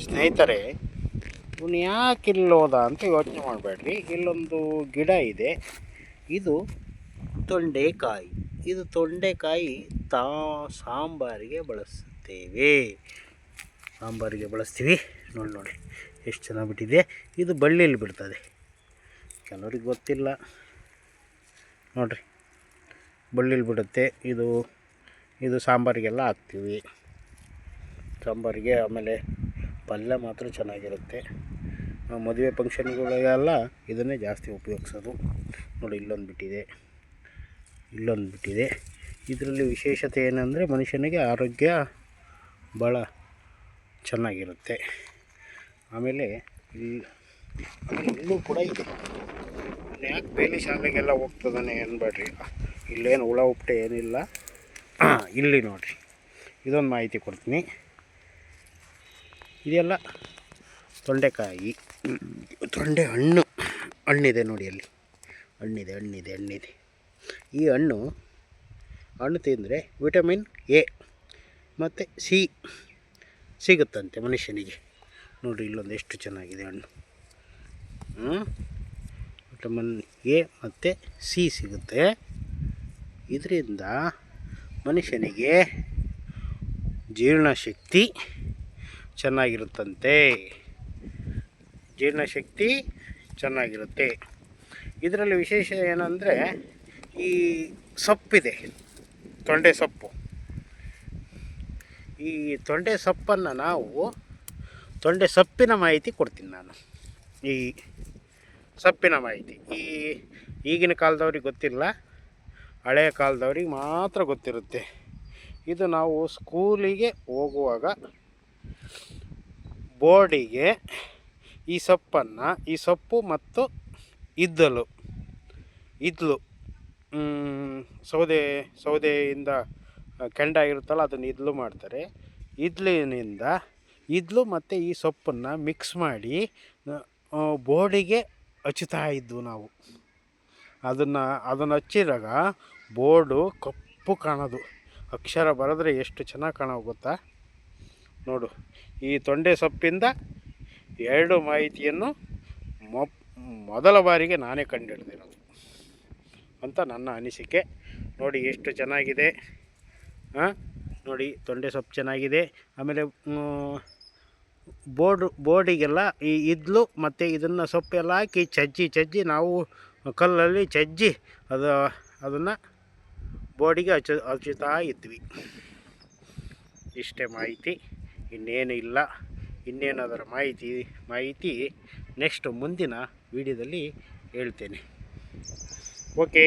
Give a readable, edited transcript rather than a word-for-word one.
ಸ್ನೇಹಿತರೆ, ಇವನು ಯಾಕೆ ಇಲ್ಲೋದ ಅಂತ ಯೋಚನೆ ಮಾಡಬೇಡ್ರಿ. ಇಲ್ಲೊಂದು ಗಿಡ ಇದೆ, ಇದು ತೊಂಡೆಕಾಯಿ. ಇದು ತೊಂಡೆಕಾಯಿ ಸಾಂಬಾರಿಗೆ ಬಳಸುತ್ತೇವೆ, ಸಾಂಬಾರಿಗೆ ಬಳಸ್ತೀವಿ. ನೋಡಿ ಎಷ್ಟು ಚೆನ್ನಾಗಿ ಬಿಟ್ಟಿದೆ. ಇದು ಬಳ್ಳಿಯಲ್ಲಿ ಬಿಡ್ತದೆ, ಕೆಲವ್ರಿಗೆ ಗೊತ್ತಿಲ್ಲ ನೋಡ್ರಿ, ಬಳ್ಳಿಲಿ ಬಿಡುತ್ತೆ. ಇದು ಸಾಂಬಾರಿಗೆಲ್ಲ ಹಾಕ್ತೀವಿ, ಸಾಂಬಾರಿಗೆ. ಆಮೇಲೆ ಪಲ್ಯ ಮಾತ್ರ ಚೆನ್ನಾಗಿರುತ್ತೆ. ಮದುವೆ ಫಂಕ್ಷನ್ಗಳಿಗೆಲ್ಲ ಇದನ್ನೇ ಜಾಸ್ತಿ ಉಪಯೋಗಿಸೋದು. ನೋಡಿ ಇಲ್ಲೊಂದು ಬಿಟ್ಟಿದೆ. ಇದರಲ್ಲಿ ವಿಶೇಷತೆ ಏನಂದರೆ ಮನುಷ್ಯನಿಗೆ ಆರೋಗ್ಯ ಭಾಳ ಚೆನ್ನಾಗಿರುತ್ತೆ. ಆಮೇಲೆ ಇಲ್ಲೂ ಕೂಡ ಇದೆ. ಯಾಕೆ ಬೇಲಿ ಶಾಲೆಗೆಲ್ಲ ಹೋಗ್ತದಾನೆ ಅನ್ಬೇಡ್ರಿ, ಇಲ್ಲೇನು ಹುಳ ಉಪ್ಪಟೆ ಏನಿಲ್ಲ. ಇಲ್ಲಿ ನೋಡಿರಿ, ಇದೊಂದು ಮಾಹಿತಿ ಕೊಡ್ತೀನಿ. ಇದೆಲ್ಲ ತೊಂಡೆಕಾಯಿ, ತೊಂಡೆ ಹಣ್ಣಿದೆ ನೋಡಿ, ಅಲ್ಲಿ ಹಣ್ಣಿದೆ. ಈ ಹಣ್ಣು ತಿಂದರೆ ವಿಟಮಿನ್ ಎ ಮತ್ತು ಸಿ ಸಿಗುತ್ತಂತೆ ಮನುಷ್ಯನಿಗೆ. ನೋಡಿರಿ ಇಲ್ಲೊಂದು ಎಷ್ಟು ಚೆನ್ನಾಗಿದೆ ಹಣ್ಣು. ವಿಟಮಿನ್ ಎ ಮತ್ತು ಸಿ ಸಿಗುತ್ತೆ. ಇದರಿಂದ ಮನುಷ್ಯನಿಗೆ ಜೀರ್ಣಶಕ್ತಿ ಚೆನ್ನಾಗಿರುತ್ತಂತೆ. ಇದರಲ್ಲಿ ವಿಶೇಷ ಏನಂದರೆ ಈ ಸೊಪ್ಪಿದೆ, ತೊಂಡೆ ಸೊಪ್ಪು. ಈ ತೊಂಡೆ ಸೊಪ್ಪನ್ನು ತೊಂಡೆ ಸೊಪ್ಪಿನ ಮಾಹಿತಿ ಕೊಡ್ತೀನಿ ನಾನು. ಈ ಸೊಪ್ಪಿನ ಮಾಹಿತಿ ಈಗಿನ ಕಾಲದವ್ರಿಗೆ ಗೊತ್ತಿಲ್ಲ, ಹಳೆಯ ಕಾಲದವ್ರಿಗೆ ಮಾತ್ರ ಗೊತ್ತಿರುತ್ತೆ. ಇದು ನಾವು ಸ್ಕೂಲಿಗೆ ಹೋಗುವಾಗ ಬೋರ್ಡಿಗೆ ಈ ಸೊಪ್ಪು ಮತ್ತು ಇದ್ಲು ಸೌದೆಯಿಂದ ಕೆಂಡ ಇರುತ್ತಲ್ಲ, ಅದನ್ನು ಇದ್ಲು ಮಾಡ್ತಾರೆ. ಇದ್ಲು ಮತ್ತು ಈ ಸೊಪ್ಪನ್ನು ಮಿಕ್ಸ್ ಮಾಡಿ ಬೋರ್ಡಿಗೆ ಹಚ್ಚುತ್ತಾ ಇದ್ವು ನಾವು. ಅದನ್ನು ಹಚ್ಚಿದಾಗ ಬೋರ್ಡು ಕಪ್ಪು ಕಾಣೋದು, ಅಕ್ಷರ ಬರೆದ್ರೆ ಎಷ್ಟು ಚೆನ್ನಾಗಿ ಕಾಣೋ ಗೊತ್ತಾ. ನೋಡು, ಈ ತೊಂಡೆ ಸೊಪ್ಪಿಂದ 2 ಮಾಹಿತಿಯನ್ನು ಮೊದಲ ಬಾರಿಗೆ ನಾನೇ ಕಂಡುಹಿಡಿದಿರೋದು ಅಂತ ನನ್ನ ಅನಿಸಿಕೆ. ನೋಡಿ ಎಷ್ಟು ಚೆನ್ನಾಗಿದೆ. ನೋಡಿ ತೊಂಡೆ ಸೊಪ್ಪು ಚೆನ್ನಾಗಿದೆ. ಆಮೇಲೆ ಬೋರ್ಡಿಗೆಲ್ಲ ಈ ಇದ್ಲು ಮತ್ತು ಇದನ್ನು ಸೊಪ್ಪೆಲ್ಲ ಹಾಕಿ ಚಜ್ಜಿ ನಾವು ಕಲ್ಲಲ್ಲಿ ಚಜ್ಜಿ ಅದನ್ನು ಬೋರ್ಡಿಗೆ ಹಚ್ಚುತ್ತಾ ಇದ್ವಿ. ಇಷ್ಟೇ ಮಾಹಿತಿ, ಇನ್ನೇನು ಇಲ್ಲ. ಇನ್ನೇನಾದರೂ ಮಾಹಿತಿ ನೆಕ್ಸ್ಟ್ ಮುಂದಿನ ವೀಡಿಯೋದಲ್ಲಿ ಹೇಳ್ತೇನೆ. ಓಕೆ.